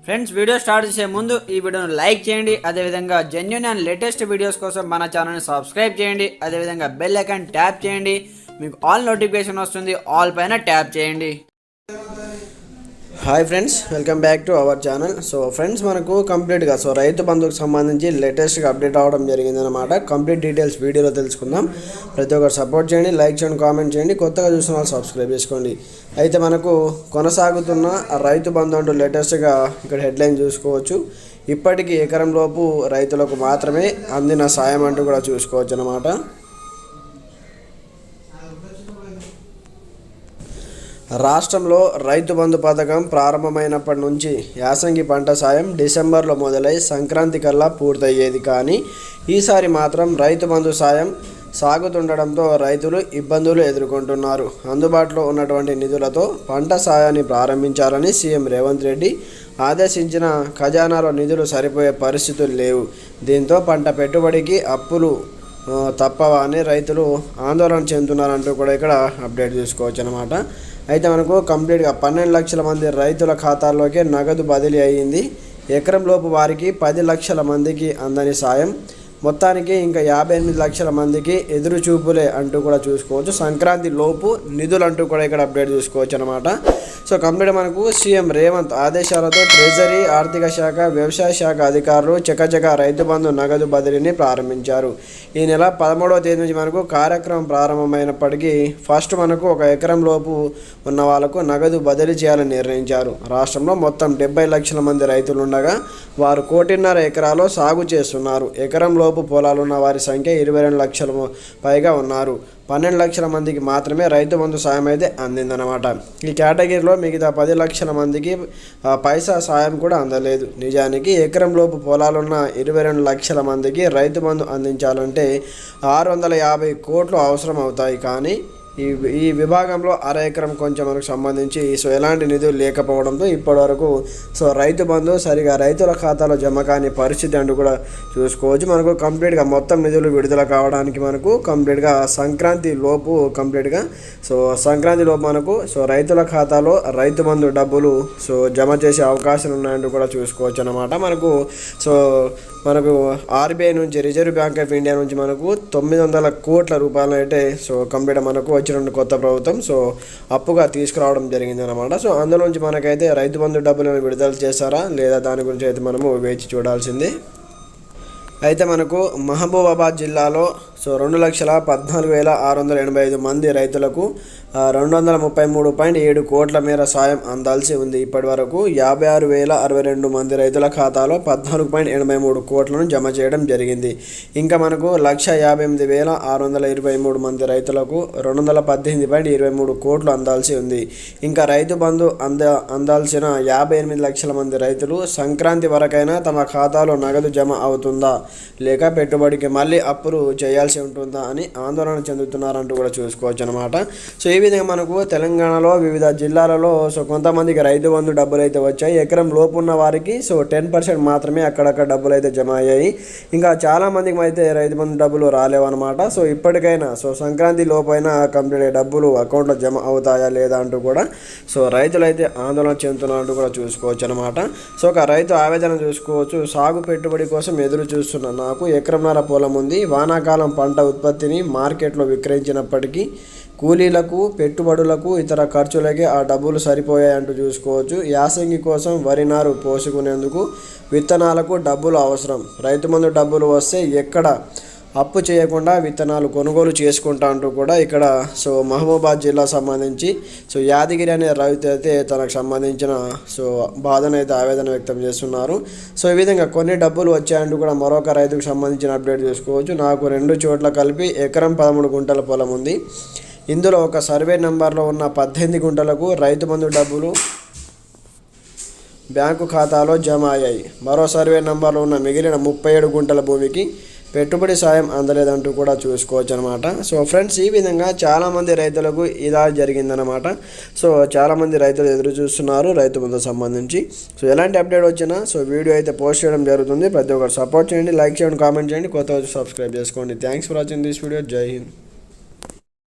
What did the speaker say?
Friends, video start చేసే ముందు ఈ వీడియోను లైక్ చేయండి. అదేవిధంగా జెన్యూన్ అండ్ లేటెస్ట్ వీడియోస్ కోసం మన ఛానల్ని సబ్స్క్రైబ్ చేయండి. అదేవిధంగా బెల్ ఐకాన్ ట్యాప్ చేయండి. మీకు ఆల్ నోటిఫికేషన్ వస్తుంది. ఆల్ పైన ట్యాప్ చేయండి. Hi friends, welcome back to our channel. So friends, మనకు కంప్లీట్గా రైతు బంధుకు సంబంధించి లేటెస్ట్గా అప్డేట్ అవ్వడం జరిగిందనమాట. కంప్లీట్ డీటెయిల్స్ వీడియోలో తెలుసుకుందాం. ప్రతి ఒక్కరు సపోర్ట్ చేయండి, లైక్ చేయండి, కామెంట్ చేయండి. కొత్తగా చూసిన వాళ్ళు సబ్స్క్రైబ్ చేసుకోండి. అయితే మనకు కొనసాగుతున్న రైతు బంధు అంటూ లేటెస్ట్గా ఇక్కడ హెడ్లైన్ చూసుకోవచ్చు. ఇప్పటికీ ఎకరంలోపు రైతులకు మాత్రమే అందిన సాయం అంటూ కూడా చూసుకోవచ్చు అనమాట. రాష్ట్రంలో రైతు బంధు పథకం ప్రారంభమైనప్పటి నుంచి యాసంగి పంట సాయం డిసెంబర్లో మొదలై సంక్రాంతి కల్లా పూర్తయ్యేది. కానీ ఈసారి మాత్రం రైతు బంధు సాయం సాగుతుండడంతో రైతులు ఇబ్బందులు ఎదుర్కొంటున్నారు. అందుబాటులో ఉన్నటువంటి నిధులతో పంట సాయాన్ని ప్రారంభించాలని సీఎం రేవంత్ రెడ్డి ఆదేశించిన ఖజానాలో నిధులు సరిపోయే పరిస్థితులు లేవు. దీంతో పంట పెట్టుబడికి అప్పులు తప్పవా అని రైతులు ఆందోళన చెందుతున్నారంటూ కూడా ఇక్కడ అప్డేట్ చూసుకోవచ్చు అనమాట. అయితే మనకు కంప్లీట్గా 12 లక్షల మంది రైతుల ఖాతాల్లోకి నగదు బదిలీ అయ్యింది. ఎకరంలోపు వారికి 10 లక్షల మందికి అందని సాయం మొత్తానికి ఇంకా 58 లక్షల మందికి ఎదురు చూపులే అంటూ కూడా చూసుకోవచ్చు. సంక్రాంతి లోపు నిధులు అంటూ కూడా ఇక్కడ అప్డేట్ చూసుకోవచ్చు అనమాట. సో కంప్లీట్ మనకు సీఎం రేవంత్ ఆదేశాలతో ట్రెజరీ, ఆర్థిక శాఖ, వ్యవసాయ శాఖ అధికారులు చకచక రైతు బంధు నగదు బదిలీని ప్రారంభించారు. ఈ నెల 13వ తేదీ నుంచి మనకు కార్యక్రమం ప్రారంభమైనప్పటికీ ఫస్ట్ మనకు ఒక ఎకరం లోపు ఉన్న వాళ్ళకు నగదు బదిలీ చేయాలని నిర్ణయించారు. రాష్ట్రంలో మొత్తం 70 లక్షల మంది రైతులు ఉండగా వారు 1.5 ఎకరాలు సాగు చేస్తున్నారు. ఎకరం లోపు పొలాలున్న వారి సంఖ్య 22 లక్షల పైగా ఉన్నారు. 12 లక్షల మందికి మాత్రమే రైతు బంధు సాయం అయితే అందిందనమాట. ఈ కేటగిరీలో మిగతా 10 లక్షల మందికి పైసా సాయం కూడా అందలేదు. నిజానికి ఎకరం లోపు పొలాలున్న 22 లక్షల మందికి రైతు బంధు అందించాలంటే 650 కోట్లు అవసరం అవుతాయి. కానీ ఈ విభాగంలో అర ఎకరం కొంచెం మనకు సంబంధించి ఎలాంటి నిధులు లేకపోవడంతో ఇప్పటివరకు రైతు బంధు సరిగా రైతుల ఖాతాలో జమ కాని పరిస్థితి అంటూ కూడా చూసుకోవచ్చు. మనకు కంప్లీట్గా మొత్తం నిధులు విడుదల కావడానికి మనకు కంప్లీట్గా సంక్రాంతి లోపు సంక్రాంతి లోపు మనకు రైతుల ఖాతాలో రైతు బంధు డబ్బులు జమ చేసే అవకాశాలు ఉన్నాయంటూ కూడా చూసుకోవచ్చు అన్నమాట. మనకు ఆర్బీఐ నుంచి, రిజర్వ్ బ్యాంక్ ఆఫ్ ఇండియా నుంచి మనకు 900 కోట్ల రూపాయలు అయితే కంప్లీట్ మనకు వచ్చిన కొత్త ప్రభుత్వం అప్పుగా తీసుకురావడం జరిగింది అనమాట. అందులోంచి మనకైతే రైతు బంధు డబ్బులను విడుదల చేస్తారా లేదా దాని గురించి అయితే మనము వేచి చూడాల్సిందే. అయితే మనకు మహబూబాబాద్ జిల్లాలో 2,14,685 మంది రైతులకు 233.7 కోట్ల మేర సాయం అందాల్సి ఉంది. ఇప్పటి వరకు 56,062 మంది రైతుల ఖాతాలో 14.83 కోట్లను జమ చేయడం జరిగింది. ఇంకా మనకు 1,58,623 మంది రైతులకు 218.23 కోట్లు అందాల్సి ఉంది. ఇంకా రైతు బంధు అందాల్సిన 58 లక్షల మంది రైతులు సంక్రాంతి వరకైనా తమ ఖాతాలో నగదు జమ అవుతుందా లేక పెట్టుబడికి మళ్ళీ అప్పులు చేయాల్సి ఉంటుందా అని ఆందోళన చెందుతున్నారంటూ కూడా చూసుకోవచ్చు అనమాట. ఈ విధంగా మనకు తెలంగాణలో వివిధ జిల్లాలలో కొంతమందికి రైతు బంధు డబ్బులు అయితే వచ్చాయి. ఎకరం లోపు ఉన్న వారికి 10% మాత్రమే అక్కడక్కడ డబ్బులు అయితే జమ అయ్యాయి. ఇంకా చాలామందికి అయితే రైతు బంధు డబ్బులు రాలేవన్నమాట. ఇప్పటికైనా సంక్రాంతి లోపైనా కంప్లీట్ డబ్బులు అకౌంట్లో జమ అవుతాయా లేదా అంటూ కూడా రైతులు అయితే ఆందోళన చెందుతున్నారంటూ కూడా చూసుకోవచ్చు అనమాట. ఒక రైతు ఆవేదన చూసుకోవచ్చు. సాగు పెట్టుబడి కోసం ఎదురు చూస్తున్న నాకు ఎకరంన్నర పొలం ఉంది. వానాకాలం పంట ఉత్పత్తిని మార్కెట్లో విక్రయించినప్పటికీ కూలీలకు, పెట్టుబడులకు, ఇతర ఖర్చులకే ఆ డబ్బులు సరిపోయాయంటూ చూసుకోవచ్చు. యాసంగి కోసం వరి నారు పోసుకునేందుకు విత్తనాలకు డబ్బులు అవసరం. రైతు బంధు డబ్బులు వస్తే ఎక్కడ అప్పు చేయకుండా విత్తనాలు కొనుగోలు చేసుకుంటా అంటూ కూడా ఇక్కడ మహబూబాబాద్ జిల్లా సంబంధించి యాదగిరి అనే రైతు అయితే తనకు సంబంధించిన బాధను అయితే ఆవేదన వ్యక్తం చేస్తున్నారు. ఈ విధంగా కొన్ని డబ్బులు వచ్చాయంటూ కూడా మరొక రైతుకు సంబంధించిన అప్డేట్ చూసుకోవచ్చు. నాకు 2 చోట్ల కలిపి ఎకరం 13 గుంటల పొలం ఉంది. ఇందులో ఒక సర్వే నెంబర్లో ఉన్న 18 గుంటలకు రైతు బంధు డబ్బులు బ్యాంకు ఖాతాలో జమ అయ్యాయి. మరో సర్వే నెంబర్లో ఉన్న మిగిలిన 37 గుంటల భూమికి పెట్టుబడి సాయం అందలేదంటూ కూడా చూసుకోవచ్చు అనమాట. ఫ్రెండ్స్, ఈ విధంగా చాలామంది రైతులకు ఇలా జరిగిందనమాట. చాలామంది రైతులు ఎదురు చూస్తున్నారు రైతు బంధు సంబంధించి. ఎలాంటి అప్డేట్ వచ్చినా వీడియో అయితే పోస్ట్ చేయడం జరుగుతుంది. ప్రతి ఒక్కరు సపోర్ట్ చేయండి, లైక్ చేయండి, కామెంట్ చేయండి, కొత్త సబ్స్క్రైబ్ చేసుకోండి. Thanks for watching this video. జై హింద్.